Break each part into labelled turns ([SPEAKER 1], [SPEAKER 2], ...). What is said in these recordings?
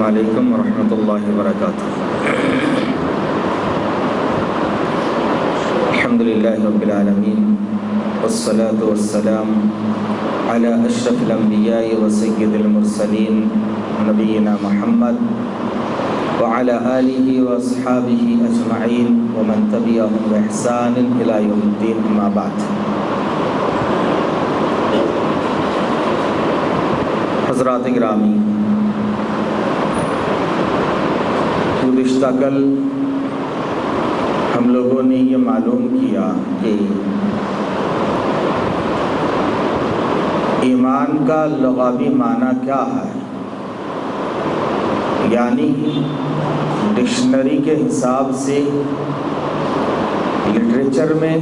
[SPEAKER 1] السلام علیکم ورحمۃ اللہ وبرکاتہ۔ الحمد للہ رب العالمین والصلاة والسلام علی اشرف الانبیاء وسید المرسلین نبینا محمد وعلی آلہ واصحابہ اجمعین ومن تبعہم بإحسان الی یوم الدین، اما بعد۔ حضرات گرامی، گزشتہ کل ہم لوگوں نے یہ معلوم کیا کہ ایمان کا لغوی معنی کیا ہے، یعنی ڈکشنری کے حساب سے لٹریچر میں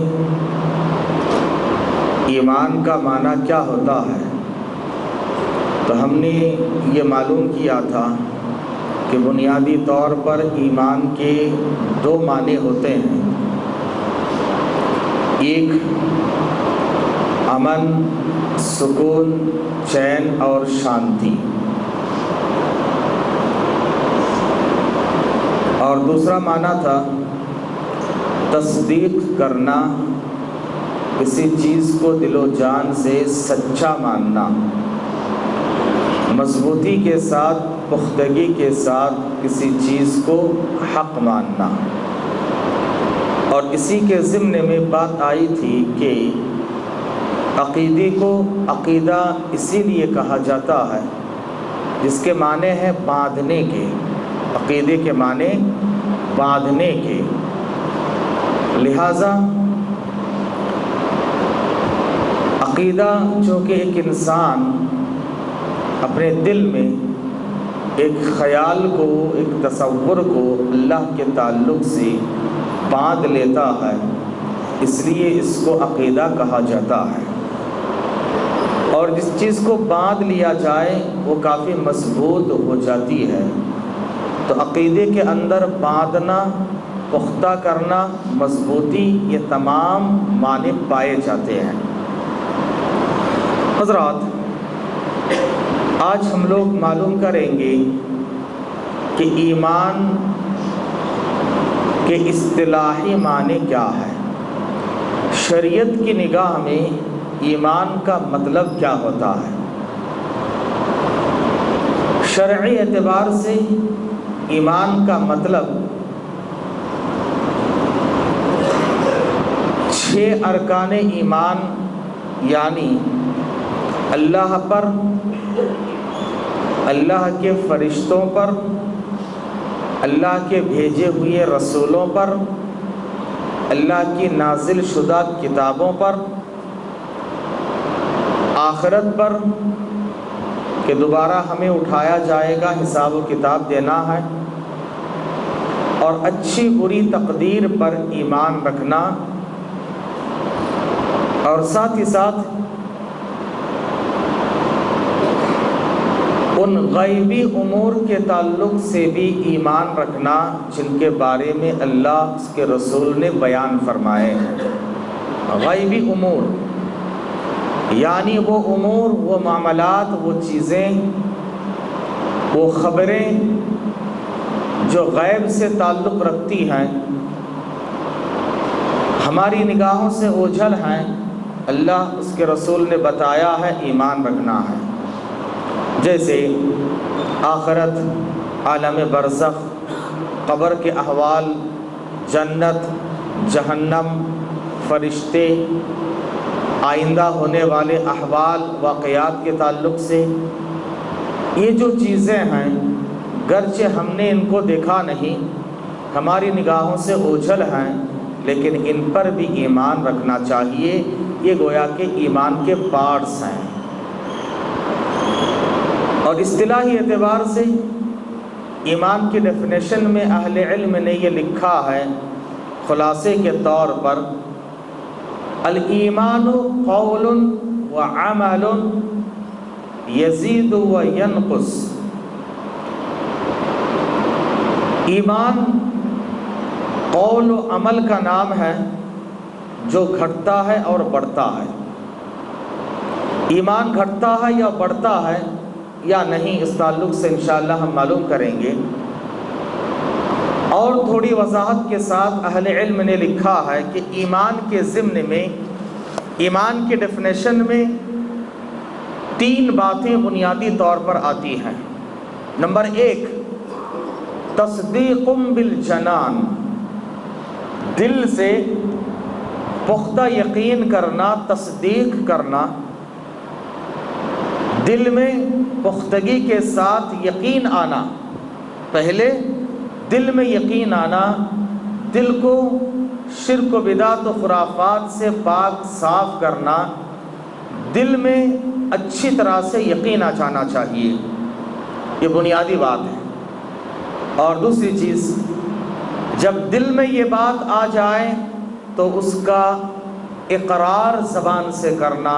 [SPEAKER 1] ایمان کا معنی کیا ہوتا ہے۔ تو ہم نے یہ معلوم کیا تھا کہ بنیادی طور پر ایمان کے دو معنی ہوتے ہیں، ایک امن، سکون، چین اور شانتی، اور دوسرا معنی تھا تصدیق کرنا، کسی چیز کو دل و جان سے سچا ماننا، مضبوطی کے ساتھ، پختگی کے ساتھ کسی چیز کو حق ماننا۔ اور اسی کے ضمن میں بات آئی تھی کہ عقیدے کو عقیدہ اسی لیے کہا جاتا ہے جس کے معنی ہے باندھنے کے، عقیدے کے معنی باندھنے کے، لہذا عقیدہ چونکہ ایک انسان اپنے دل میں ایک خیال کو، ایک تصور کو اللہ کے تعلق سے باندھ لیتا ہے، اس لیے اس کو عقیدہ کہا جاتا ہے۔ اور جس چیز کو باندھ لیا جائے وہ کافی مضبوط ہو جاتی ہے، تو عقیدے کے اندر باندھنا، پختہ کرنا، مضبوطی، یہ تمام معنی پائے جاتے ہیں۔ حضرات، آج ہم لوگ معلوم کریں گے کہ ایمان کے اصطلاحی معنی کیا ہے، شریعت کی نگاہ میں ایمان کا مطلب کیا ہوتا ہے۔ شرعی اعتبار سے ایمان کا مطلب 6 ارکان ایمان، یعنی اللہ پر، اللہ کے فرشتوں پر، اللہ کے بھیجے ہوئے رسولوں پر، اللہ کی نازل شدہ کتابوں پر، آخرت پر کہ دوبارہ ہمیں اٹھایا جائے گا، حساب و کتاب دینا ہے، اور اچھی بری تقدیر پر ایمان رکھنا، اور ساتھ ہی ساتھ ان غیبی امور کے تعلق سے بھی ایمان رکھنا جن کے بارے میں اللہ اس کے رسول نے بیان فرمائے ہیں۔ غیبی امور یعنی وہ امور، وہ معاملات، وہ چیزیں، وہ خبریں جو غیب سے تعلق رکھتی ہیں، ہماری نگاہوں سے اوجھل ہیں، اللہ اس کے رسول نے بتایا ہے، ایمان رکھنا ہے۔ جیسے آخرت، عالم برزخ، قبر کے احوال، جنت، جہنم، فرشتے، آئندہ ہونے والے احوال، واقعات کے تعلق سے، یہ جو چیزیں ہیں گرچہ ہم نے ان کو دیکھا نہیں، ہماری نگاہوں سے اوجھل ہیں، لیکن ان پر بھی ایمان رکھنا چاہیے۔ یہ گویا کہ ایمان کے پارٹس ہیں۔ اور اصطلاحی اعتبار سے ایمان کی ڈیفینیشن میں اہل علم نے یہ لکھا ہے خلاصے کے طور پر، الایمان قول وعمل یزید وینقص۔ ایمان قول و عمل کا نام ہے جو گھٹتا ہے اور بڑھتا ہے۔ ایمان گھٹتا ہے یا بڑھتا ہے یا نہیں، اس تعلق سے انشاءاللہ ہم معلوم کریں گے۔ اور تھوڑی وضاحت کے ساتھ اہل علم نے لکھا ہے کہ ایمان کے ضمن میں، ایمان کے ڈیفینیشن میں 3 باتیں بنیادی طور پر آتی ہیں۔ نمبر 1، تصدیق بالجنان، دل سے پختہ یقین کرنا، تصدیق کرنا، دل میں پختگی کے ساتھ یقین آنا۔ پہلے دل میں یقین آنا، دل کو شرک و بدعت و خرافات سے پاک صاف کرنا، دل میں اچھی طرح سے یقین آ جانا چاہیے، یہ بنیادی بات ہے۔ اور دوسری چیز، جب دل میں یہ بات آ جائے تو اس کا اقرار زبان سے کرنا،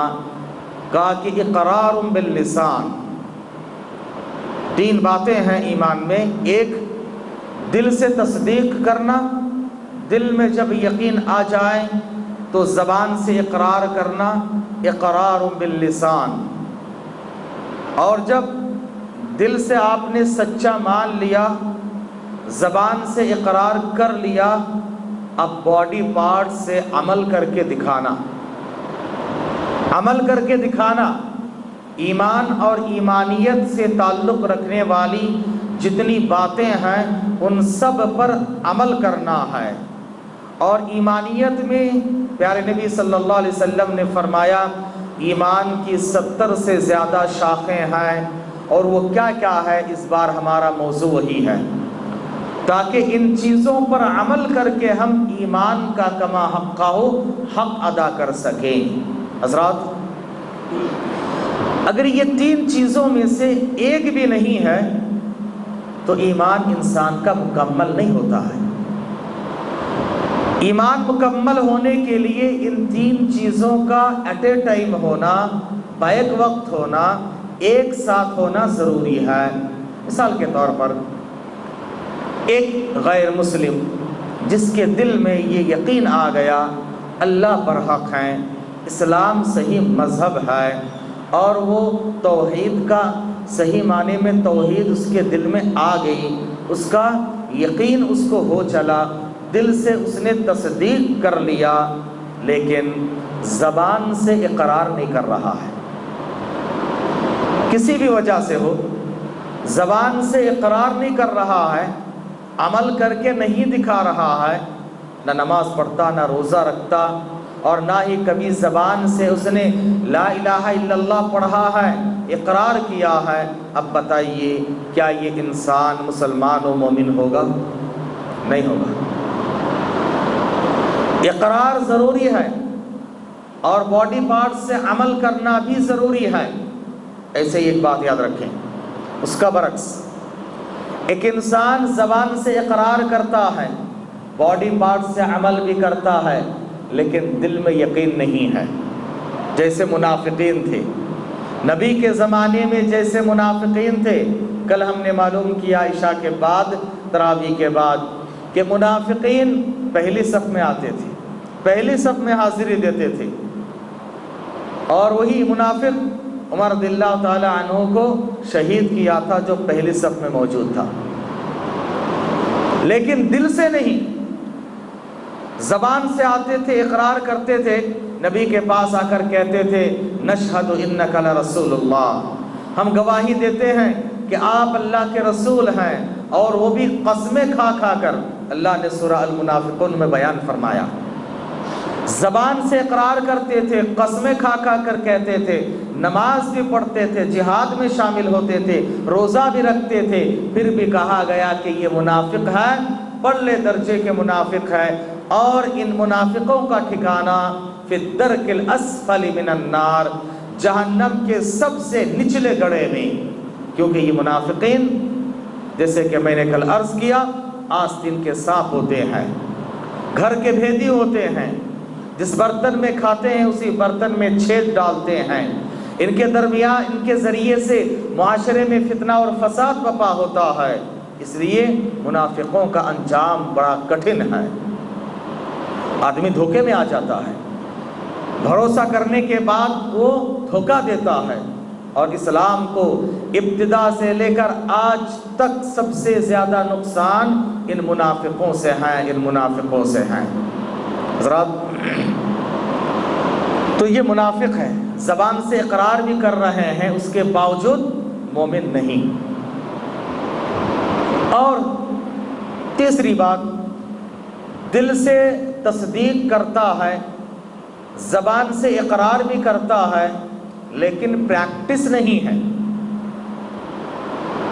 [SPEAKER 1] کہا کہ اقرار باللسان۔ 3 باتیں ہیں ایمان میں، ایک دل سے تصدیق کرنا، دل میں جب یقین آ جائے تو زبان سے اقرار کرنا، اقرار باللسان۔ اور جب دل سے آپ نے سچا مان لیا، زبان سے اقرار کر لیا، اب باڈی پارٹ سے عمل کر کے دکھانا، عمل کر کے دکھانا۔ ایمان اور ایمانیت سے تعلق رکھنے والی جتنی باتیں ہیں ان سب پر عمل کرنا ہے۔ اور ایمانیت میں پیارے نبی صلی اللہ علیہ وسلم نے فرمایا ایمان کی 70 سے زیادہ شاخیں ہیں، اور وہ کیا کیا ہے، اس بار ہمارا موضوع وہی ہے، تاکہ ان چیزوں پر عمل کر کے ہم ایمان کا کما حقہ حق ادا کر سکیں۔ حضرات، اگر یہ 3 چیزوں میں سے ایک بھی نہیں ہے تو ایمان انسان کا مکمل نہیں ہوتا ہے۔ ایمان مکمل ہونے کے لیے ان 3 چیزوں کا ایٹ اے ٹائم ہونا، بیک وقت ہونا، ایک ساتھ ہونا ضروری ہے۔ مثال کے طور پر ایک غیر مسلم جس کے دل میں یہ یقین آ گیا اللہ برحق ہیں، اسلام صحیح مذہب ہے، اور وہ توحید کا صحیح معنی میں توحید اس کے دل میں آ گئی، اس کا یقین اس کو ہو چلا، دل سے اس نے تصدیق کر لیا، لیکن زبان سے اقرار نہیں کر رہا ہے، کسی بھی وجہ سے ہو، زبان سے اقرار نہیں کر رہا ہے، عمل کر کے نہیں دکھا رہا ہے، نہ نماز پڑھتا، نہ روزہ رکھتا، اور نہ ہی کبھی زبان سے اس نے لا الہ الا اللہ پڑھا ہے، اقرار کیا ہے، اب بتائیے کیا یہ انسان مسلمان و مومن ہوگا؟ نہیں ہوگا۔ اقرار ضروری ہے اور باڈی پارٹ سے عمل کرنا بھی ضروری ہے۔ ایسے ہی ایک بات یاد رکھیں، اس کا برعکس، ایک انسان زبان سے اقرار کرتا ہے، باڈی پارٹ سے عمل بھی کرتا ہے، لیکن دل میں یقین نہیں ہے، جیسے منافقین تھے نبی کے زمانے میں، جیسے منافقین تھے۔ کل ہم نے معلوم کیا عشاء کے بعد، تراویح کے بعد، کہ منافقین پہلی صف میں آتے تھے، پہلی صف میں حاضری دیتے تھے، اور وہی منافق عمر رضی اللہ تعالی عنہ کو شہید کیا تھا جو پہلی صف میں موجود تھا، لیکن دل سے نہیں، زبان سے آتے تھے، اقرار کرتے تھے، نبی کے پاس آ کر کہتے تھے نشہد انک لرسول اللہ، ہم گواہی دیتے ہیں کہ آپ اللہ کے رسول ہیں، اور وہ بھی قسمیں کھا کھا کر۔ اللہ نے سورہ المنافقون میں بیان فرمایا، زبان سے اقرار کرتے تھے، قسمیں کھا کھا کر کہتے تھے، نماز بھی پڑھتے تھے، جہاد میں شامل ہوتے تھے، روزہ بھی رکھتے تھے، پھر بھی کہا گیا کہ یہ منافق ہے، پرلے درجے کے منافق ہے، اور ان منافقوں کا ٹھکانہ فی الدرک الاسفل من النار، جہنم کے سب سے نچلے گڑھے میں، کیونکہ یہ منافقین جیسے کہ میں نے کل عرض کیا آستین کے سانپ ہوتے ہیں، گھر کے بھیدی ہوتے ہیں، جس برتن میں کھاتے ہیں اسی برتن میں چھید ڈالتے ہیں، ان کے درمیان ان کے ذریعے سے معاشرے میں فتنہ اور فساد برپا ہوتا ہے، اس لیے منافقوں کا انجام بڑا کٹھن ہے، آدمی دھوکے میں آ جاتا ہے، بھروسہ کرنے کے بعد وہ دھوکہ دیتا ہے، اور اسلام کو ابتدا سے لے کر آج تک سب سے زیادہ نقصان ان منافقوں سے ہیں حضرات۔ تو یہ منافق ہے، زبان سے اقرار بھی کر رہے ہیں، اس کے باوجود مومن نہیں۔ اور تیسری بات، دل سے تصدیق کرتا ہے، زبان سے اقرار بھی کرتا ہے، لیکن پریکٹس نہیں ہے۔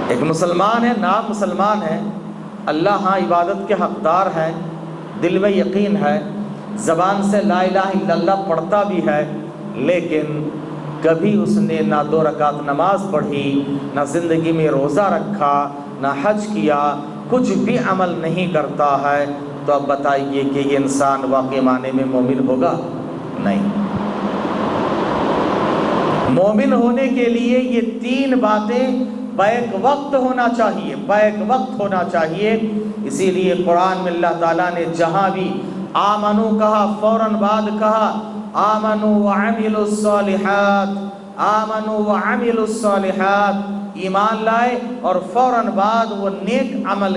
[SPEAKER 1] ایک مسلمان ہے، نام مسلمان ہے، اللہ ہاں عبادت کے حقدار ہے، دل میں یقین ہے، زبان سے لا الہ الا اللہ پڑھتا بھی ہے، لیکن کبھی اس نے نہ 2 رکعت نماز پڑھی، نہ زندگی میں روزہ رکھا، نہ حج کیا، کچھ بھی عمل نہیں کرتا ہے، تو اب بتائیے کہ یہ انسان واقعی معنی میں مومن ہوگا؟ نہیں۔ مومن ہونے کے لیے یہ 3 باتیں بیک وقت ہونا چاہیے۔ اسی لیے قرآن میں اللہ تعالیٰ نے جہاں بھی آمنو کہا، فوراً بعد کہا آمنو وعملوا الصالحات، ایمان لائے اور فوراً بعد وہ نیک عمل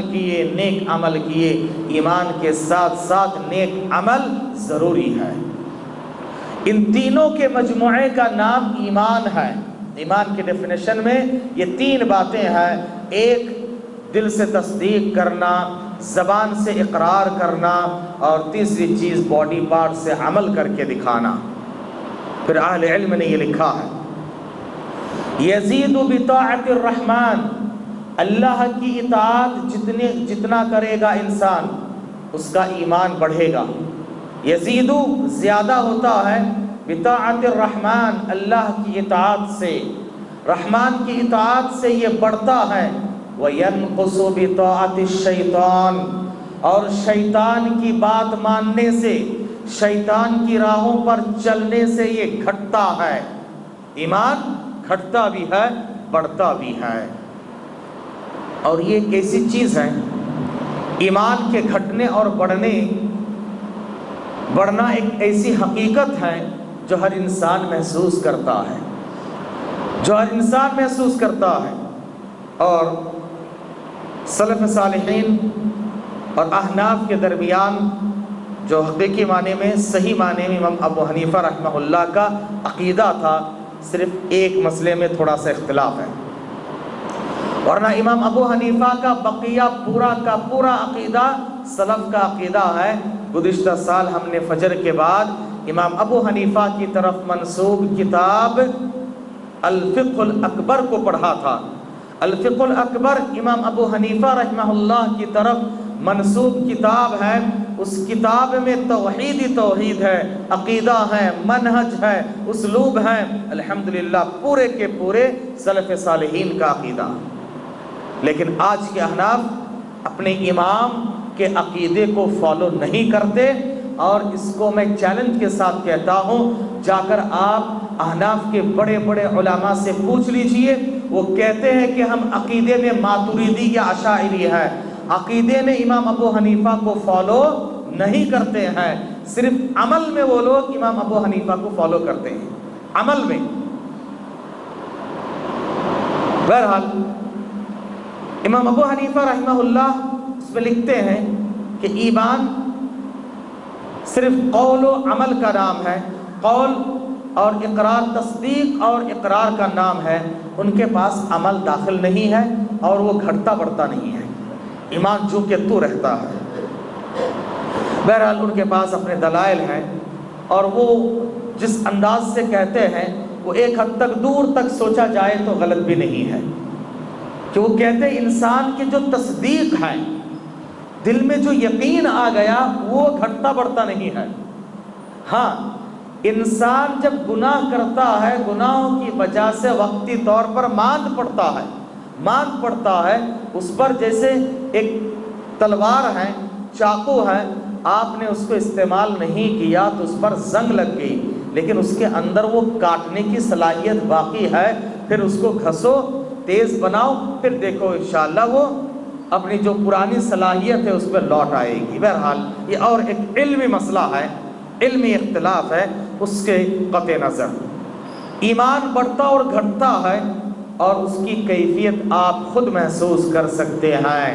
[SPEAKER 1] کیے۔ ایمان کے ساتھ ساتھ نیک عمل ضروری ہے۔ ان تینوں کے مجموعے کا نام ایمان ہے۔ ایمان کی ڈیفینیشن میں یہ 3 باتیں ہیں، ایک دل سے تصدیق کرنا، زبان سے اقرار کرنا، اور تیسری چیز باڈی پارٹ سے عمل کر کے دکھانا۔ پھر اہل علم نے یہ لکھا ہے، یزید بطاعت الرحمن، اللہ کی اطاعت جتنا کرے گا انسان، اس کا ایمان بڑھے گا۔ یزید زیادہ ہوتا ہے، بطاعت الرحمن، اللہ کی اطاعت سے، رحمان کی اطاعت سے یہ بڑھتا ہے۔ وَيَنْقُصُ بِطَاعَةِ الشَّيْطَانِ، اور شیطان کی بات ماننے سے، شیطان کی راہوں پر چلنے سے یہ گھٹتا ہے۔ ایمان گھٹتا بھی ہے، بڑھتا بھی ہے۔ اور یہ ایک ایسی چیز ہے، ایمان کے گھٹنے اور بڑھنا ایک ایسی حقیقت ہے جو ہر انسان محسوس کرتا ہے، اور سلف صالحین اور احناف کے درمیان جو حقیقی معنی میں، صحیح معنی میں امام ابو حنیفہ رحمہ اللہ کا عقیدہ تھا، صرف ایک مسئلے میں تھوڑا سا اختلاف ہے، ورنہ امام ابو حنیفہ کا بقیہ پورا کا پورا عقیدہ سلف کا عقیدہ ہے۔ گزشتہ سال ہم نے فجر کے بعد امام ابو حنیفہ کی طرف منسوب کتاب الفقہ الاکبر کو پڑھا تھا۔ الفقہ الاکبر امام ابو حنیفہ رحمہ اللہ کی طرف منسوب کتاب ہے۔ اس کتاب میں توحید ہے، عقیدہ ہے، منہج ہے، اسلوب ہے، الحمدللہ پورے کے پورے سلف صالحین کا عقیدہ۔ لیکن آج کے احناف اپنے امام کے عقیدے کو فالو نہیں کرتے، اور اس کو میں چیلنج کے ساتھ کہتا ہوں، جا کر آپ احناف کے بڑے بڑے علماء سے پوچھ لیجئے، وہ کہتے ہیں کہ ہم عقیدے میں ماتریدی یا اشاعری ہے، عقیدے میں امام ابو حنیفہ کو فالو نہیں کرتے ہیں، صرف عمل میں وہ لوگ امام ابو حنیفہ کو فالو کرتے ہیں، عمل میں۔ بہرحال امام ابو حنیفہ رحمہ اللہ اس میں لکھتے ہیں کہ ایمان صرف قول و عمل کا نام ہے، قول اور اقرار، تصدیق اور اقرار کا نام ہے، ان کے پاس عمل داخل نہیں ہے، اور وہ گھٹتا بڑھتا نہیں ہے، ایمان جو کہ تو رہتا ہے۔ بہرحال ان کے پاس اپنے دلائل ہیں، اور وہ جس انداز سے کہتے ہیں وہ ایک حد تک دور تک سوچا جائے تو غلط بھی نہیں ہے، کہ وہ کہتے ہیں انسان کی جو تصدیق ہے، دل میں جو یقین آ گیا، وہ گھٹتا بڑھتا نہیں ہے۔ ہاں، انسان جب گناہ کرتا ہے، گناہوں کی وجہ سے وقتی طور پر ماند پڑتا ہے، اس پر جیسے ایک تلوار ہے، چاقو ہے، آپ نے اس کو استعمال نہیں کیا تو اس پر زنگ لگ گئی، لیکن اس کے اندر وہ کاٹنے کی صلاحیت باقی ہے، پھر اس کو گھسو، تیز بناؤ، پھر دیکھو انشاءاللہ وہ اپنی جو پرانی صلاحیت ہے اس پہ لوٹ آئے گی۔ بہرحال یہ اور ایک علمی مسئلہ ہے، علمی اختلاف ہے، اس کے قطع نظر ایمان بڑھتا اور گھٹتا ہے، اور اس کی کیفیت آپ خود محسوس کر سکتے ہیں۔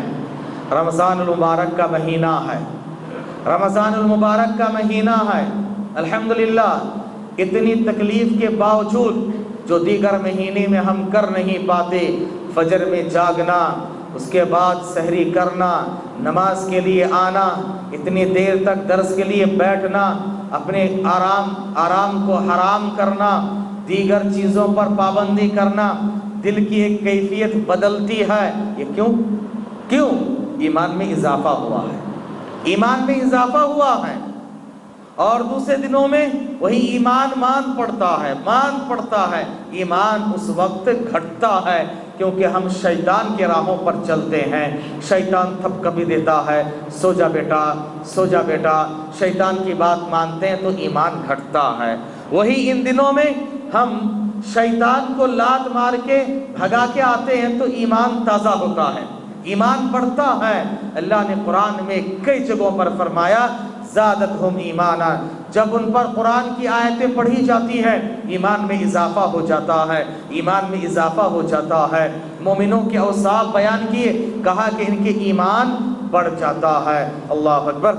[SPEAKER 1] رمضان المبارک کا مہینہ ہے، رمضان المبارک کا مہینہ ہے، الحمدللہ اتنی تکلیف کے باوجود جو دیگر مہینے میں ہم کر نہیں پاتے، فجر میں جاگنا، اس کے بعد سحری کرنا، نماز کے لیے آنا، اتنی دیر تک درس کے لیے بیٹھنا، اپنے آرام کو حرام کرنا، دیگر چیزوں پر پابندی کرنا، دل کی ایک کیفیت بدلتی ہے۔ یہ کیوں؟ ایمان میں اضافہ ہوا ہے، ایمان میں اضافہ ہوا ہے۔ اور دوسرے دنوں میں وہی ایمان مان پڑتا ہے، ایمان اس وقت گھٹتا ہے کیونکہ ہم شیطان کے راہوں پر چلتے ہیں۔ شیطان تھپکپی دیتا ہے، سو جا بیٹا، شیطان کی بات مانتے ہیں تو ایمان گھٹتا ہے۔ وہی ان دنوں میں ہم شیطان کو لات مار کے بھگا کے آتے ہیں تو ایمان تازہ ہوتا ہے، ایمان بڑھتا ہے۔ اللہ نے قرآن میں کئی جگہوں پر فرمایا زادتہم ایمانا، جب ان پر قرآن کی آیتیں پڑھی جاتی ہیں ایمان میں اضافہ ہو جاتا ہے، ایمان میں اضافہ ہو جاتا ہے۔ مومنوں کے اوصاف بیان کیے، کہا کہ ان کے ایمان بڑھ جاتا ہے۔ اللہ اکبر۔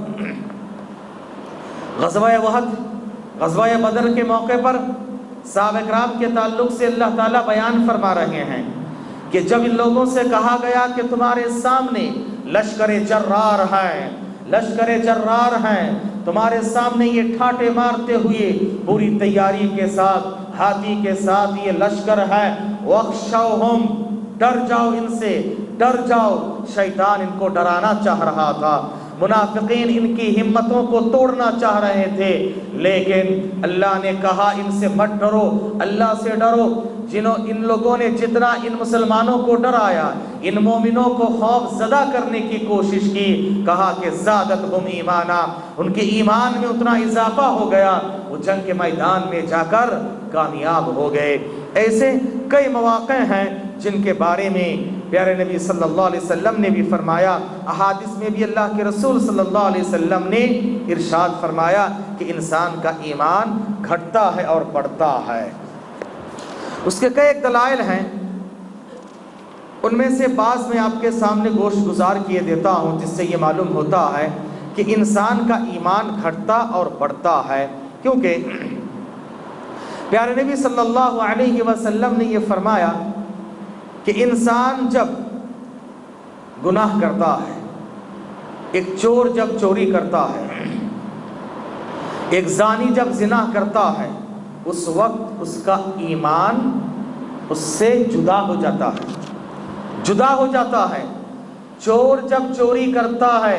[SPEAKER 1] غزوہ احد، غزوہ بدر کے موقع پر صحابہ کرام کے تعلق سے اللہ تعالیٰ بیان فرما رہے ہیں کہ جب ان لوگوں سے کہا گیا کہ تمہارے سامنے لشکر جرار ہیں، تمہارے سامنے یہ ٹھاٹے مارتے ہوئے پوری تیاری کے ساتھ، ہاتھی کے ساتھ یہ لشکر ہے، وَاخْشَوْهُمْ، ڈر جاؤ ان سے، ڈر جاؤ۔ شیطان ان کو ڈرانا چاہ رہا تھا، منافقین ان کی ہمتوں کو توڑنا چاہ رہے تھے، لیکن اللہ نے کہا ان سے مت ڈرو، اللہ سے ڈرو۔ ان لوگوں نے جتنا ان مسلمانوں کو ڈرایا، ان مومنوں کو خوف زدہ کرنے کی کوشش کی، کہا کہ زادتہم ایمانا، ان کے ایمان میں اتنا اضافہ ہو گیا، وہ جنگ کے میدان میں جا کر کامیاب ہو گئے۔ ایسے کئی مواقع ہیں جن کے بارے میں پیارے نبی صلی اللہ علیہ وسلم نے بھی فرمایا، احادیث میں بھی اللہ کے رسول صلی اللہ علیہ وسلم نے ارشاد فرمایا کہ انسان کا ایمان گھٹتا ہے اور بڑھتا ہے۔ اس کے کئی ایک دلائل ہیں، ان میں سے بعض میں آپ کے سامنے گوشت گزار کیے دیتا ہوں، جس سے یہ معلوم ہوتا ہے کہ انسان کا ایمان گھٹتا اور بڑھتا ہے۔ کیونکہ پیارے نبی صلی اللہ علیہ وسلم نے یہ فرمایا کہ انسان جب گناہ کرتا ہے، ایک چور جب چوری کرتا ہے، ایک زانی جب زنا کرتا ہے، اس وقت اس کا ایمان اس سے جدا ہو جاتا ہے۔ چور جب چوری کرتا ہے،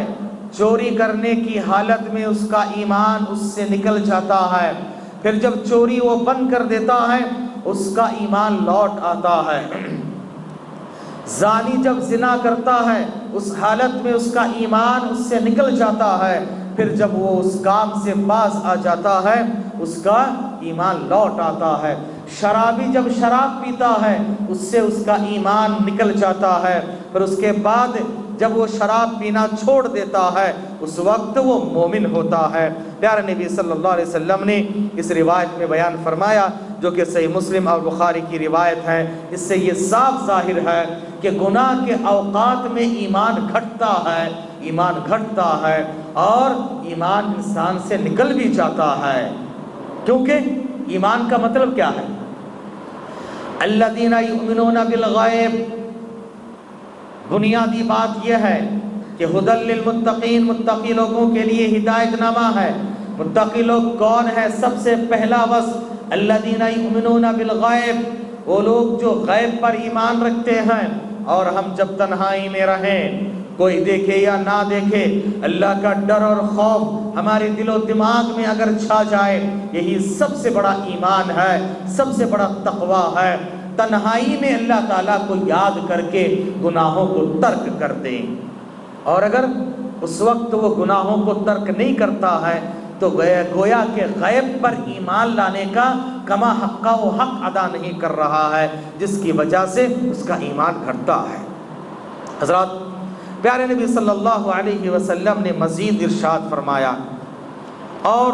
[SPEAKER 1] چوری کرنے کی حالت میں اس کا ایمان اس سے نکل جاتا ہے، پھر جب چوری وہ بند کر دیتا ہے اس کا ایمان لوٹ آتا ہے۔ زانی جب زنا کرتا ہے اس حالت میں اس کا ایمان اس سے نکل جاتا ہے، پھر جب وہ اس کام سے باز آ جاتا ہے اس کا ایمان لوٹ آتا ہے۔ شرابی جب شراب پیتا ہے اس سے اس کا ایمان نکل جاتا ہے، پھر اس کے بعد جب وہ شراب پینا چھوڑ دیتا ہے اس وقت وہ مومن ہوتا ہے۔ پیارے نبی صلی اللہ علیہ وسلم نے اس روایت میں بیان فرمایا، جو کہ صحیح مسلم اور بخاری کی روایت ہے، اس سے یہ صاف ظاہر ہے کہ گناہ کے اوقات میں ایمان گھٹتا ہے اور ایمان انسان سے نکل بھی جاتا ہے۔ کیونکہ ایمان کا مطلب کیا ہے؟ الذین یؤمنون بالغیب، بنیادی بات یہ ہے کہ ھدی للمتقین، متقی لوگوں کے لیے ہدایت نامہ ہے۔ متقی لوگ کون ہے؟ سب سے پہلا وصف الذین یؤمنون بالغیب، وہ لوگ جو غیب پر ایمان رکھتے ہیں، اور ہم جب تنہائی میں رہیں، کوئی دیکھے یا نہ دیکھے، اللہ کا ڈر اور خوف ہمارے دل و دماغ میں اگر چھا جائے، یہی سب سے بڑا ایمان ہے، سب سے بڑا تقویٰ ہے۔ تنہائی میں اللہ تعالیٰ کو یاد کر کے گناہوں کو ترک کر دیں، اور اگر اس وقت وہ گناہوں کو ترک نہیں کرتا ہے تو گویا کہ غیب پر ایمان لانے کا کما حقہ و حق ادا نہیں کر رہا ہے، جس کی وجہ سے اس کا ایمان گھٹتا ہے۔ حضرات، پیارے نبی صلی اللہ علیہ وسلم نے مزید ارشاد فرمایا، اور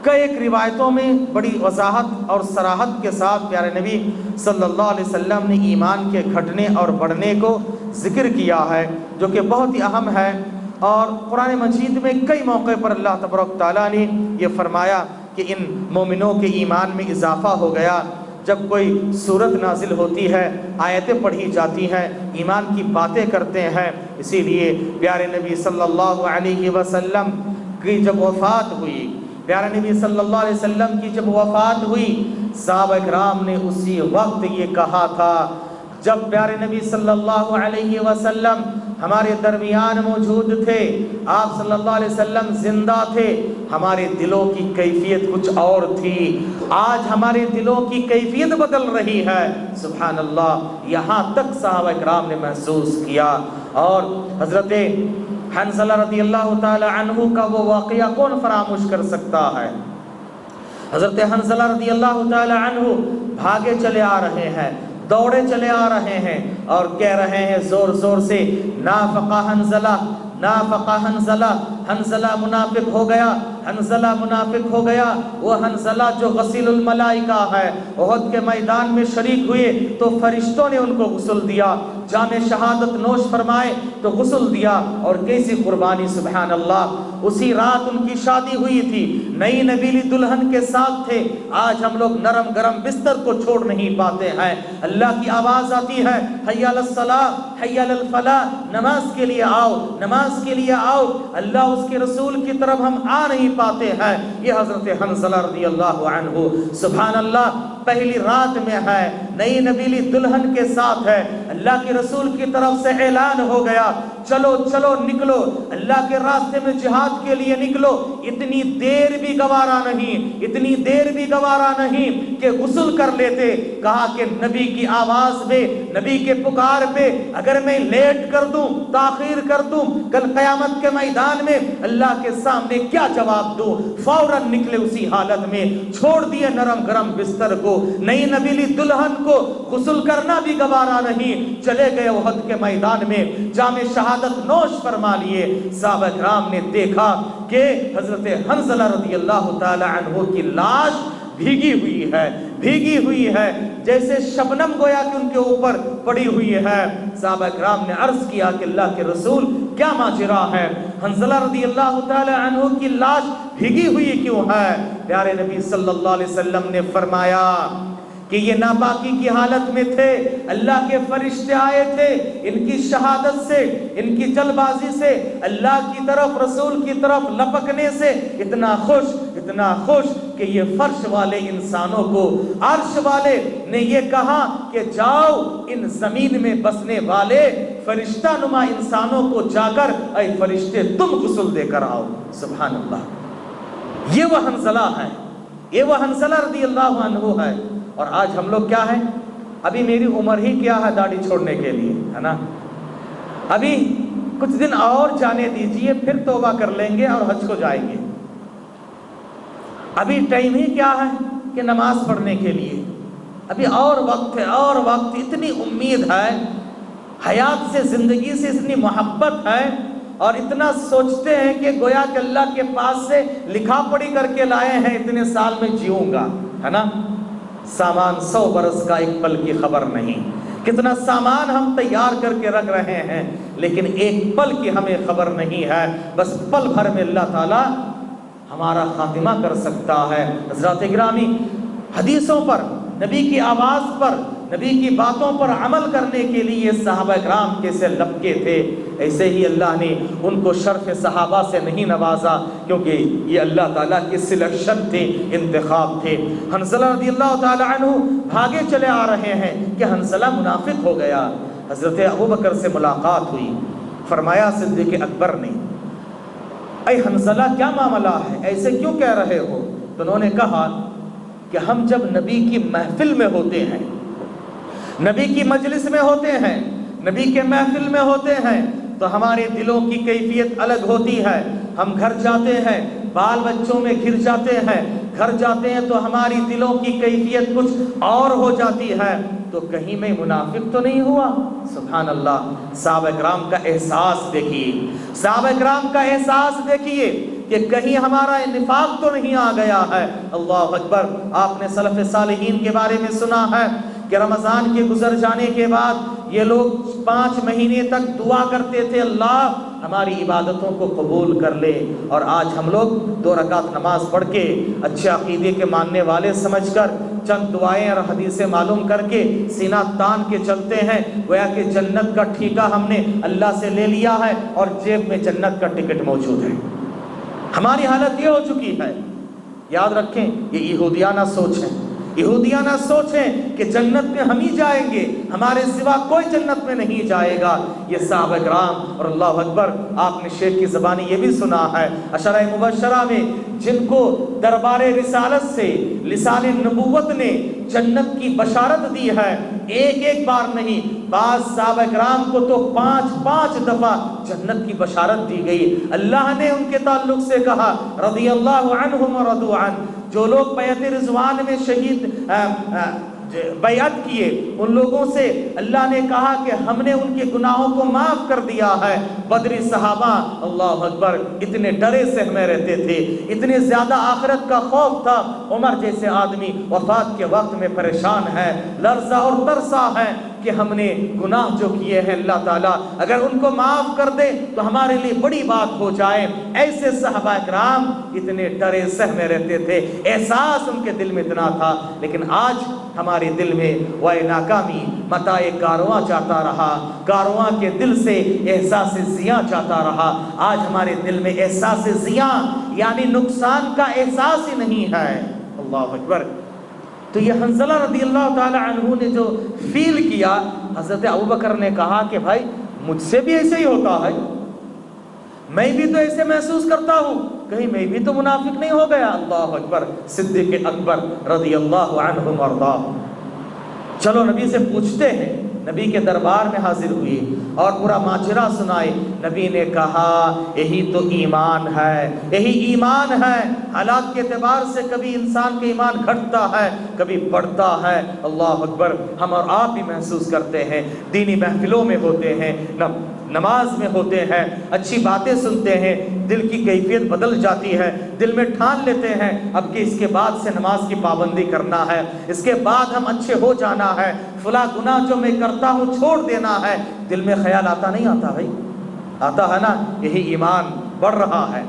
[SPEAKER 1] کئی ایک روایتوں میں بڑی وضاحت اور صراحت کے ساتھ پیارے نبی صلی اللہ علیہ وسلم نے ایمان کے گھٹنے اور بڑھنے کو ذکر کیا ہے، جو کہ بہت ہی اہم ہے۔ اور قرآن مجید میں کئی موقع پر اللہ تبارک تعالیٰ نے یہ فرمایا کہ ان مومنوں کے ایمان میں اضافہ ہو گیا۔ جب کوئی سورت نازل ہوتی ہے، آیتیں پڑھی جاتی ہیں، ایمان کی باتیں کرتے ہیں، اسی لیے پیارے نبی صلی اللہ علیہ وسلم کی جب وفات ہوئی، پیارے نبی صلی اللہ علیہ وسلم کی جب وفات ہوئی، صحابہ کرام نے اسی وقت یہ کہا تھا، جب پیارے نبی صلی اللہ علیہ وسلم ہمارے درمیان موجود تھے، آپ صلی اللہ علیہ وسلم زندہ تھے، ہمارے دلوں کی کیفیت کچھ اور تھی، آج ہمارے دلوں کی کیفیت بدل رہی ہے۔ سبحان اللہ، یہاں تک صحابہ کرام نے محسوس کیا۔ اور حضرت حنظلہ رضی اللہ تعالی عنہ کا وہ واقعہ کون فراموش کر سکتا ہے؟ حضرت حنظلہ رضی اللہ تعالی عنہ بھاگے چلے آ رہے ہیں، دوڑے چلے آ رہے ہیں اور کہہ رہے ہیں زور زور سے، نافق حنظلہ، نافق حنظلہ، حنظلہ منافق ہو گیا، حنظلہ منافق ہو گیا۔ وہ حنظلہ جو غسیل الملائکہ ہے، احد کے میدان میں شریک ہوئے تو فرشتوں نے ان کو غسل دیا، جام شہادت نوش فرمائے تو غسل دیا، اور کیسی قربانی، سبحان اللہ۔ اسی رات ان کی شادی ہوئی تھی، نئی نویلی دلہن کے ساتھ تھے۔ آج ہم لوگ نرم گرم بستر کو چھوڑ نہیں پاتے ہیں، اللہ کی آواز آتی ہے، حی علی الصلاۃ، حی علی الفلاح، نماز کے لیے آؤ، نماز کے لیے آؤ، اللہ اس کے رسول کی طرف ہم آ نہیں پاتے ہیں۔ یہ حضرت حنظلہ رضی اللہ عنہ، سبحان اللہ، پہلی رات میں ہے، نئی نویلی دلہن کے ساتھ ہے، اللہ کے رسول کی طرف سے اعلان ہو گیا، چلو چلو نکلو، اللہ کے راستے میں جہاد کے لیے نکلو۔ اتنی دیر بھی گوارا نہیں، اتنی دیر بھی گوارا نہیں کہ غسل کر لیتے۔ کہا کہ نبی کی آواز پہ، نبی کے پکار پہ اگر میں لیٹ کر دوں، تاخیر کر دوں، کل قیامت کے میدان میں اللہ کے سامنے کیا جواب دوں؟ فوراً نکلے اسی حالت میں، چھوڑ دیے نرم گرم بستر کو، نئی نویلی دلہن کو غسل کرنا بھی گوارا نہیں، چلے گئے احد کے میدان میں، جام شہادت نوش فرما لیے۔ صحابہ کرام نے دیکھا کہ حضرت حنظلہ رضی اللہ تعالی عنہ کی لاش بھیگی ہوئی ہے، بھیگی ہوئی ہے، جیسے شبنم گویا کہ ان کے اوپر پڑی ہوئی ہے۔ صحابہ کرام نے عرض کیا کہ اللہ کے رسول کیا ماجرا ہے؟ حنظلہ رضی اللہ تعالی عنہ کی لاش بھیگی ہوئی کیوں ہے؟ پیارے نبی صلی اللہ علیہ وسلم نے فرمایا کہ یہ ناپاکی کی حالت میں تھے، اللہ کے فرشتے آئے تھے، ان کی شہادت سے، ان کی جلد بازی سے، اللہ کی طرف، رسول کی طرف لپکنے سے اتنا خوش کہ یہ فرش والے انسانوں کو، عرش والے نے یہ کہا کہ جاؤ ان زمین میں بسنے والے فرشتہ نما انسانوں کو جا کر، اے فرشتے تم غسل دے کر آؤ۔ سبحان اللہ، یہ وہ حنظلہ ہے، یہ وہ حنظلہ رضی اللہ عنہ ہے۔ اور آج ہم لوگ کیا ہیں؟ ابھی میری عمر ہی کیا ہے داڑھی چھوڑنے کے لیے، ہے نا؟ ابھی کچھ دن اور جانے دیجئے، پھر توبہ کر لیں گے اور حج کو جائیں گے۔ ابھی ٹائم ہی کیا ہے کہ نماز پڑھنے کے لیے، ابھی اور وقت ہے، اور وقت، اتنی امید ہے، حیات سے، زندگی سے اتنی محبت ہے، اور اتنا سوچتے ہیں کہ گویا کہ اللہ کے پاس سے لکھا پڑھی کر کے لائے ہیں، اتنے سال میں جیوں گا، ہے نا؟ سامان 100 برس کا، ایک پل کی خبر نہیں۔ کتنا سامان ہم تیار کر کے رکھ رہے ہیں، لیکن ایک پل کی ہمیں خبر نہیں ہے۔ بس پل بھر میں اللہ تعالیٰ ہمارا خاتمہ کر سکتا ہے۔ حضرات گرامی، حدیثوں پر، نبی کی آواز پر، نبی کی باتوں پر عمل کرنے کے لیے صحابہ کرام کیسے لپکے تھے، ایسے ہی اللہ نے ان کو شرف صحابہ سے نہیں نوازا، کیونکہ یہ اللہ تعالیٰ کی سلیکشن تھی، انتخاب تھے۔ حنظلہ رضی اللہ تعالی عنہ بھاگے چلے آ رہے ہیں کہ حنظلہ منافق ہو گیا۔ حضرت ابوبکر سے ملاقات ہوئی، فرمایا صدیق اکبر نے، اے حنظلہ کیا معاملہ ہے، ایسے کیوں کہہ رہے ہو؟ تو انہوں نے کہا کہ ہم جب نبی کی محفل میں ہوتے ہیں، نبی کی مجلس میں ہوتے ہیں، نبی کے محفل میں ہوتے ہیں، تو ہمارے دلوں کی کیفیت الگ ہوتی ہے۔ ہم گھر جاتے ہیں، بال بچوں میں گھر جاتے ہیں، گھر جاتے ہیں تو ہماری دلوں کی کیفیت کچھ اور ہو جاتی ہے۔ تو کہیں میں منافق تو نہیں ہوا؟ سبحان اللہ، صحابہ کرام کا احساس دیکھیے، صحابہ کرام کا احساس دیکھیے کہ کہیں ہمارا نفاق تو نہیں آ گیا ہے۔ اللہ اکبر۔ آپ نے سلف صالحین کے بارے میں سنا ہے کہ رمضان کے گزر جانے کے بعد یہ لوگ 5 مہینے تک دعا کرتے تھے، اللہ ہماری عبادتوں کو قبول کر لے۔ اور آج ہم لوگ 2 رکعت نماز پڑھ کے اچھے عقیدے کے ماننے والے سمجھ کر چند دعائیں اور حدیثیں معلوم کر کے سینہ تان کے چلتے ہیں، گویا کہ جنت کا ٹھیکہ ہم نے اللہ سے لے لیا ہے اور جیب میں جنت کا ٹکٹ موجود ہے۔ ہماری حالت یہ ہو چکی ہے۔ یاد رکھیں، یہ یہودیانہ سوچ ہے۔ یہودیانہ سوچ ہے کہ جنت میں ہم ہی جائیں گے، ہمارے سوا کوئی جنت میں نہیں جائے گا۔ یہ صحابہ کرام اور اللہ اکبر، آپ نے شیخ کی زبانی یہ بھی سنا ہے، عشرہ مبشرہ میں جن کو دربار رسالت سے لسان نبوت نے جنت کی بشارت دی ہے، ایک بار نہیں، بعض صحابہ کرام کو تو 5 دفعہ جنت کی بشارت دی گئی۔ اللہ نے ان کے تعلق سے کہا رضی اللہ عنہم ورضوا عنہ، جو لوگ بیعت رضوان میں شہید بیعت کیے ان لوگوں سے اللہ نے کہا کہ ہم نے ان کے گناہوں کو معاف کر دیا ہے۔ بدری صحابہ اللہ اکبر اتنے ڈرے سہمے رہتے تھے، اتنے زیادہ آخرت کا خوف تھا۔ عمر جیسے آدمی وفات کے وقت میں پریشان ہے، لرزہ اور ترسا ہے کہ ہم نے گناہ جو کیے ہیں اللہ تعالیٰ اگر ان کو معاف کر دے تو ہمارے لیے بڑی بات ہو جائے۔ ایسے صحابہ کرام اتنے ڈرے سہمے رہتے تھے، احساس ان کے دل میں اتنا تھا۔ لیکن آج ہمارے دل میں وہ ناکامی متاع کارواں چاہتا رہا، کارواں کے دل سے احساس زیاں چاہتا رہا۔ آج ہمارے دل میں احساس زیاں یعنی نقصان کا احساس ہی نہیں ہے۔ اللہ اکبر۔ تو یہ حنظلہ رضی اللہ تعالی عنہ نے جو فیل کیا، حضرت ابوبکر نے کہا کہ بھائی مجھ سے بھی ایسے ہی ہوتا ہے، میں بھی تو ایسے محسوس کرتا ہوں، کہیں میں بھی تو منافق نہیں ہو گیا۔ اللہ اکبر۔ صدیق اکبر رضی اللہ عنہ وارضاہ چلو نبی سے پوچھتے ہیں، نبی کے دربار میں حاضر ہوئی اور پورا ماجرا سنائے۔ نبی نے کہا یہی تو ایمان ہے، یہی ایمان ہے۔ حالات کے اعتبار سے کبھی انسان کا ایمان گھٹتا ہے، کبھی بڑھتا ہے۔ اللہ اکبر۔ ہم اور آپ بھی محسوس کرتے ہیں، دینی محفلوں میں ہوتے ہیں، نماز میں ہوتے ہیں، اچھی باتیں سنتے ہیں، دل کی کیفیت بدل جاتی ہے، دل میں ٹھان لیتے ہیں اب کہ اس کے بعد سے نماز کی پابندی کرنا ہے، اس کے بعد ہم اچھے ہو جانا ہے، فلاں گناہ جو میں کرتا ہوں چھوڑ دینا ہے۔ دل میں خیال آتا نہیں آتا بھائی؟ آتا ہے نا؟ یہی ایمان بڑھ رہا ہے۔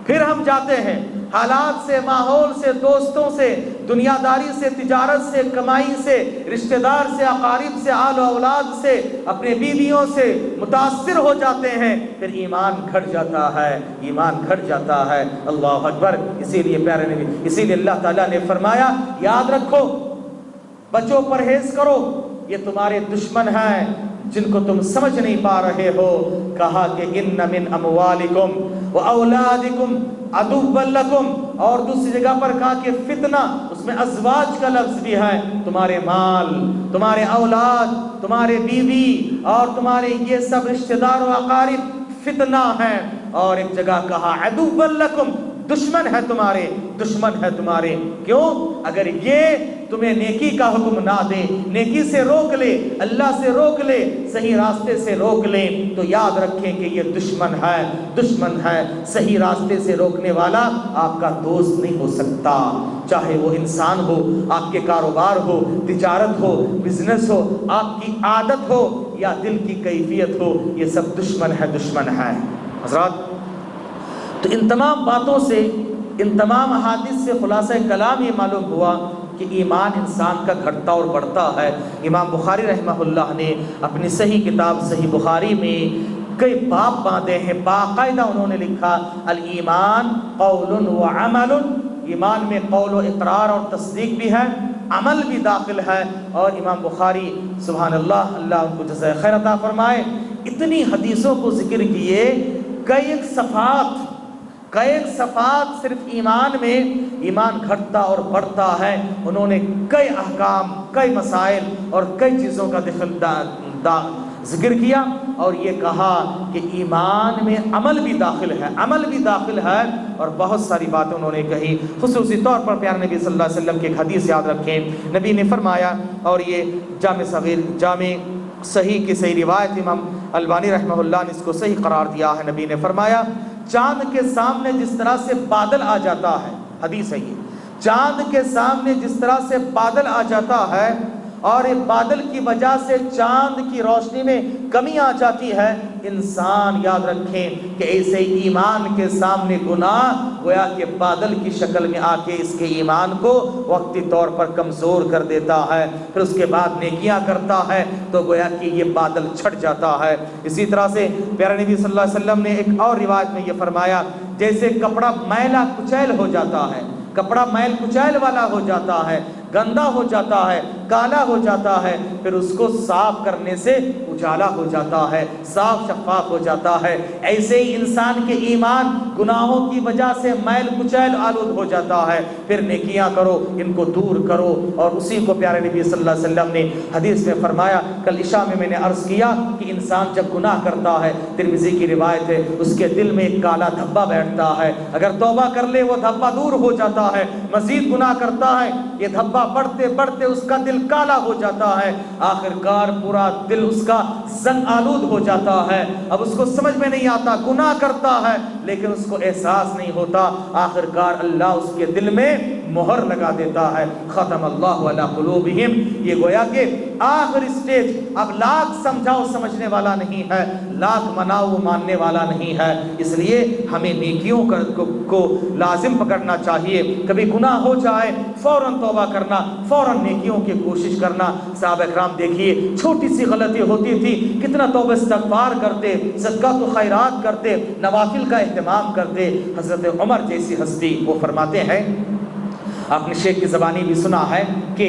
[SPEAKER 1] پھر ہم جاتے ہیں حالات سے، ماحول سے، دوستوں سے، دنیا داری سے، تجارت سے، کمائی سے، رشتہ دار سے، اقارب سے، آل و اولاد سے، اپنے بیویوں سے متاثر ہو جاتے ہیں، پھر ایمان گھٹ جاتا ہے، ایمان گھٹ جاتا ہے۔ اللہ اکبر۔ اسی لیے پیارے نبی، اسی لیے اللہ تعالیٰ نے فرمایا یاد رکھو، بچو، پرہیز کرو، یہ تمہارے دشمن ہیں جن کو تم سمجھ نہیں پا رہے ہو۔ کہا کہ ان من اموالکم و اولادکم عدوا لکم، اور دوسری جگہ پر کہا کہ فتنہ، اس میں ازواج کا لفظ بھی ہے، تمہارے مال، تمہارے اولاد، تمہارے بیوی اور تمہارے یہ سب رشتہ دار و اقارب فتنہ ہیں۔ اور ایک جگہ کہا عدوا لکم، دشمن ہے تمہارے، دشمن ہے تمہارے۔ کیوں؟ اگر یہ تمہیں نیکی کا حکم نہ دے، نیکی سے روک لے، اللہ سے روک لے، صحیح راستے سے روک لے، تو یاد رکھیں کہ یہ دشمن ہے، دشمن ہے۔ صحیح راستے سے روکنے والا آپ کا دوست نہیں ہو سکتا، چاہے وہ انسان ہو، آپ کے کاروبار ہو، تجارت ہو، بزنس ہو، آپ کی عادت ہو یا دل کی کیفیت ہو، یہ سب دشمن ہے، دشمن ہے۔ حضرات، تو ان تمام باتوں سے، ان تمام احادیث سے خلاصہ کلام یہ معلوم ہوا کہ ایمان انسان کا گھٹتا اور بڑھتا ہے۔ امام بخاری رحمہ اللہ نے اپنی صحیح کتاب صحیح بخاری میں کئی باب باندھے ہیں، باقاعدہ انہوں نے لکھا الایمان قول و عمل، ایمان میں قول و اقرار اور تصدیق بھی ہے، عمل بھی داخل ہے۔ اور امام بخاری سبحان اللہ، اللہ ان کو جزائے خیر عطا فرمائے، اتنی حدیثوں کو ذکر کیے، کئی ایک صفات صرف ایمان میں، ایمان گھٹتا اور بڑھتا ہے۔ انہوں نے کئی احکام، کئی مسائل اور کئی چیزوں کا ذکر کیا اور یہ کہا کہ ایمان میں عمل بھی داخل ہے، عمل بھی داخل ہے، اور بہت ساری باتیں انہوں نے کہی۔ خصوصی طور پر پیارے نبی صلی اللہ علیہ وسلم کی ایک حدیث یاد رکھیں، نبی نے فرمایا، اور یہ جامع صحیح کی صحیح روایت، امام البانی رحمہ اللہ نے اس کو صحیح قرار دیا ہے۔ نبی نے فرمایا چاند کے سامنے جس طرح سے بادل آ جاتا ہے، حدیث ہے یہ، چاند کے سامنے جس طرح سے بادل آ جاتا ہے اور یہ بادل کی وجہ سے چاند کی روشنی میں کمی آ جاتی ہے، انسان یاد رکھیں کہ ایسے ایمان کے سامنے گناہ گویا کہ بادل کی شکل میں آ کے اس کے ایمان کو وقتی طور پر کمزور کر دیتا ہے، پھر اس کے بعد نیکیاں کرتا ہے تو گویا کہ یہ بادل چھٹ جاتا ہے۔ اسی طرح سے پیارے نبی صلی اللہ علیہ وسلم نے ایک اور روایت میں یہ فرمایا، جیسے کپڑا میلا کچیل ہو جاتا ہے، کپڑا میل کچیل والا ہو جاتا ہے، گندا ہو جاتا ہے، کالا ہو جاتا ہے، پھر اس کو صاف کرنے سے اجالا ہو جاتا ہے، صاف شفاف ہو جاتا ہے، ایسے ہی انسان کے ایمان گناہوں کی وجہ سے میل کچیل آلود ہو جاتا ہے، پھر نیکیاں کرو، ان کو دور کرو۔ اور اسی کو پیارے نبی صلی اللہ علیہ وسلم نے حدیث میں فرمایا، کل عشاء میں نے عرض کیا کہ انسان جب گناہ کرتا ہے، ترمذی کی روایت ہے، اس کے دل میں ایک کالا دھبا بیٹھتا ہے، اگر توبہ کر لے وہ دھبا دور ہو جاتا ہے، مزید گناہ کرتا ہے یہ دھبا بڑھتے بڑھتے اس کا دل کالا ہو جاتا ہے، آخر کار پورا دل اس کا زنگ آلود ہو جاتا ہے، اب اس کو سمجھ میں نہیں آتا، گناہ کرتا ہے لیکن اس کو احساس نہیں ہوتا، آخر کار اللہ اس کے دل میں مہر لگا دیتا ہے، ختم اللہ علی قلوبہم۔ یہ گویا کہ آخر سٹیج، اب لاکھ سمجھاؤ سمجھنے والا نہیں ہے، لاکھ مناؤ ماننے والا نہیں ہے، اس لیے ہمیں نیکیوں کو لازم پکڑنا چاہیے، کبھی گناہ ہو جائے فوراً توبہ کرنا، فوراً نیکیوں کی کوشش کرنا۔ صحابہ کرام دیکھیے چھوٹی سی غلطی ہوتی تھی کتنا توبہ استغفار کرتے، صدقات و خیرات کرتے، نوافل کا اہتمام کرتے۔ حضرت عمر جیسی ہستی وہ فرماتے ہیں، آپ نے شیخ کی زبانی بھی سنا ہے کہ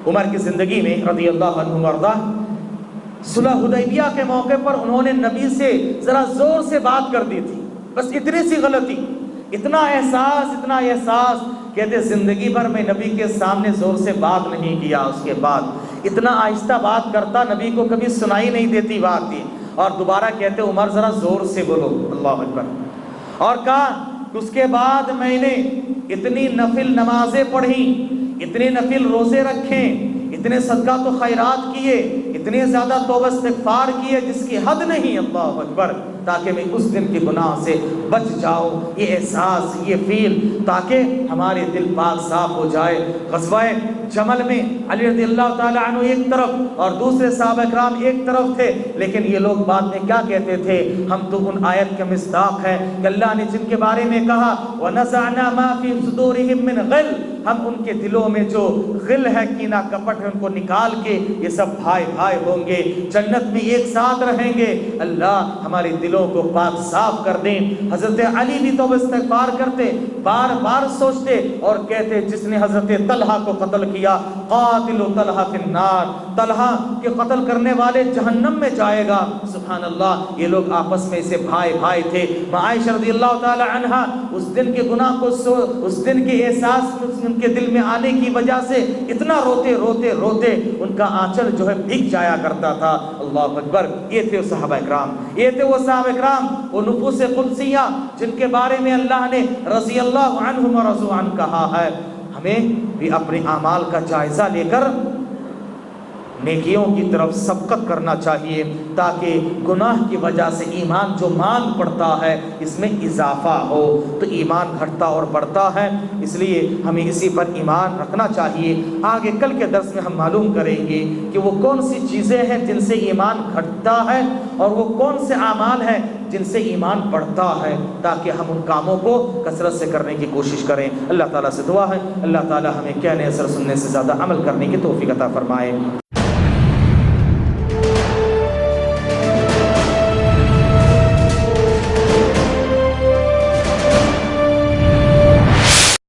[SPEAKER 1] عمر کی زندگی میں رضی اللہ عنہ وارضہ صلح حدیبیہ کے موقع پر انہوں نے نبی سے ذرا زور سے بات کر دی تھی، بس اتنی سی غلطی، اتنا احساس کہتے زندگی بھر میں نبی کے سامنے زور سے بات نہیں کیا، اس کے بعد اتنا آہستہ بات کرتا، نبی کو کبھی سنائی نہیں دیتی بات تھی، اور دوبارہ کہتے عمر ذرا زور سے بولو، اللہ اکبر، اور کہا اس کے بعد میں نے اتنی نفل نمازیں پڑھی، اتنے نفل روزے رکھے، اتنے صدقات و خیرات کیے، اتنے زیادہ توبہ استغفار کیے جس کی حد نہیں، اللہ اکبر، تاکہ میں اس دن کے گناہ سے بچ جاؤں، یہ احساس، یہ فیل، تاکہ ہمارے دل پاک صاف ہو جائے۔ غزوہ جمل میں علی رضی اللہ تعالی عنہ ایک طرف اور دوسرے صحابہ کرام ایک طرف تھے، لیکن یہ لوگ بعد میں کیا کہتے تھے، ہم تو ان آیت کے مصداق ہیں کہ اللہ نے جن کے بارے میں کہا وَنَزَعْنَا مَا فِي صُدُورِهِم مِّنْ غِلٍّ، ہم ان کے دلوں میں جو غل ہے، کینہ کپٹ ہے، ان کو نکال کے یہ سب بھائی بھائی ہوں گے، جنت میں ایک ساتھ رہیں گے، اللہ ہمارے دلوں کو پاک صاف کر دیں۔ حضرت علی بھی توبہ استغفار کرتے، بار بار سوچتے اور کہتے جس نے حضرت طلحہ کو قتل کیا، قاتل طلحہ فی النار، طلحہ کے قتل کرنے والے جہنم میں جائے گا، سبحان اللہ۔ یہ لوگ آپس میں سے بھائی بھائی تھے۔ عائشہ رضی اللہ تعالی عنہا اس دن کے گناہ کو اس دن کے احساس ان کے دل میں آنے کی وجہ سے اتنا روتے روتے روتے ان کا آنچل جو ہے بھیگ جایا کرتا تھا، اللہ اکبر۔ یہ تھے صحابہ کرام، یہ تھے وہ صحابہ کرام، وہ نفوس قدسیہ جن کے بارے میں اللہ نے رضی اللہ عنہم ورضوا عنہ کہا ہے۔ ہمیں بھی اپنے اعمال کا جائزہ لے کر نیکیوں کی طرف سبقت کرنا چاہیے، تاکہ گناہ کی وجہ سے ایمان جو مانگ پڑتا ہے اس میں اضافہ ہو، تو ایمان گھٹتا اور بڑھتا ہے، اس لیے ہمیں اسی پر ایمان رکھنا چاہیے۔ آگے کل کے درس میں ہم معلوم کریں گے کہ وہ کون سی چیزیں ہیں جن سے ایمان گھٹتا ہے اور وہ کون سے اعمال ہیں جن سے ایمان بڑھتا ہے، تاکہ ہم ان کاموں کو کثرت سے کرنے کی کوشش کریں۔ اللہ تعالیٰ سے دعا ہے اللہ تعالیٰ ہمیں کہنے اثر سننے سے زیادہ عمل کرنے کی توفیق عطا فرمائے۔